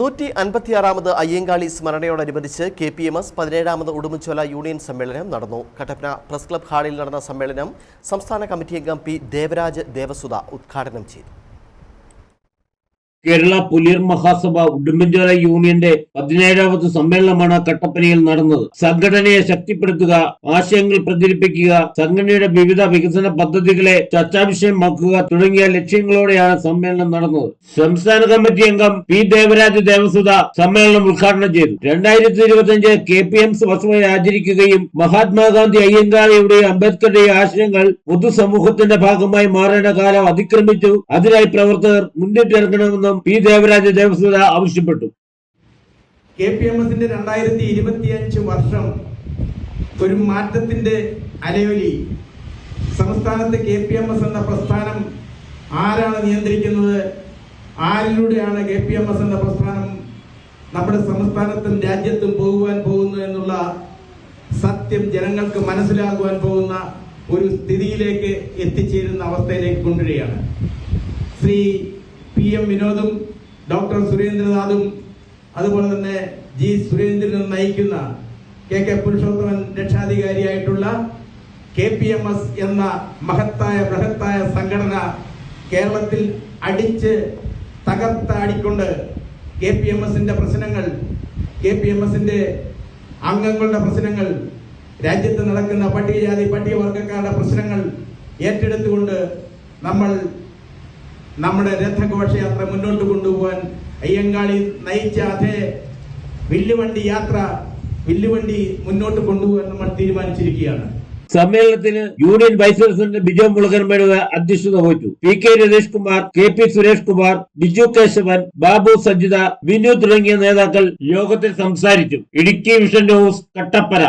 156ാമത് Ayyankali സ്മരണയോടനുബന്ധിച്ച് KPMS 17ാമത് Udumbanchola union സമ്മേളനം നടന്നു. Kattappana press club ഹാളിൽ നടന്ന സമ്മേളനം സംസ്ഥാന കമ്മിറ്റി അംഗം പി ദേവരാജ് ദേവസുധ ഉദ്ഘാടനം ചെയ്തു. കേരള പുലിയർ മഹാസഭ ഉടുമ്പൻചോല യൂണിയന്റെ 17ാമത് സമ്മേളനമാണ് കട്ടപ്പനയിൽ നടന്നത്. സംഘടനയെ ശക്തിപ്പെടുത്തുക, ആശയങ്ങൾ പ്രചരിപ്പിക്കുക, സംഘടനയുടെ വിവിധ വികസന പദ്ധതികളെ ചർച്ചാവിഷയമാക്കുക തുടങ്ങിയ ലക്ഷ്യങ്ങളോടെയാണ് സമ്മേളനം നടന്നത്. സംസ്ഥാന കമ്മിറ്റി അംഗം പി ദേവരാജ് ദേവസുധ സമ്മേളനം ഉദ്ഘാടനം ചെയ്തു. 2025 KPMS വർഷമായി ആചരിക്കുകയും മഹാത്മാഗാന്ധി, അയ്യങ്കാളിയുടെയും അംബേദ്കറുടെയും ആശയങ്ങൾ പൊതുസമൂഹത്തിന്റെ ഭാഗമായി മാറേണ്ട കാലം അതിക്രമിച്ചു. അതിനായി പ്രവർത്തകർ മുന്നിട്ടിറങ്ങണമെന്ന് പി ദേവരാജ ദേവസുധ ആവശ്യപ്പെട്ടു. KPMSന്റെ 2025 വർഷം ഒരു മാറ്റത്തിന്റെ അലയൊലി. സംസ്ഥാനത്ത് KPMS എന്ന പ്രസ്ഥാനം ആരാണ് നിയന്ത്രിക്കുന്നത്, ആരിലൂടെയാണ് KPMS എന്ന പ്രസ്ഥാനം നമ്മുടെ സംസ്ഥാനത്തും രാജ്യത്തും പോകുന്നു എന്നുള്ള സത്യം ജനങ്ങൾക്ക് മനസ്സിലാക്കുവാൻ പോകുന്ന ഒരു സ്ഥിതിയിലേക്ക് എത്തിച്ചേരുന്ന അവസ്ഥയിലേക്ക് കൊണ്ടുവരികയാണ്. ശ്രീ PM വിനോദും ഡോക്ടർ സുരേന്ദ്രനാഥും അതുപോലെ തന്നെ G സുരേന്ദ്രനും നയിക്കുന്ന KK പുരുഷോത്തമൻ രക്ഷാധികാരിയായിട്ടുള്ള KPMS എന്ന ബൃഹത്തായ സംഘടന കേരളത്തിൽ അടിച്ച് തകർത്താടിക്കൊണ്ട് KPMSന്റെ പ്രശ്നങ്ങൾ, KPMSന്റെ അംഗങ്ങളുടെ പ്രശ്നങ്ങൾ, രാജ്യത്ത് നടക്കുന്ന പട്ടികജാതി പട്ടികവർഗക്കാരുടെ പ്രശ്നങ്ങൾ ഏറ്റെടുത്തുകൊണ്ട് നമ്മൾ നമ്മുടെ രഥഘോഷയാത്ര മുന്നോട്ട് കൊണ്ടുപോകാൻ അയ്യങ്കാളി നയിച്ച അതേ വില്ലുവണ്ടി മുന്നോട്ട് കൊണ്ടുപോകാൻ നമ്മൾ തീരുമാനിച്ചിരിക്കുകയാണ്. സമ്മേളനത്തിന് യൂണിയൻ വൈസ് പ്രസിഡന്റ് ബിജോ മുളകൻമേട് അധ്യക്ഷത വഹിച്ചു. PK രതീഷ് കുമാർ, KP സുരേഷ് കുമാർ, ബിജു കേശവൻ, ബാബു സജിത, വിനു തുടങ്ങിയ നേതാക്കൾ യോഗത്തിൽ സംസാരിച്ചു. Idukki vision news, Kattappana.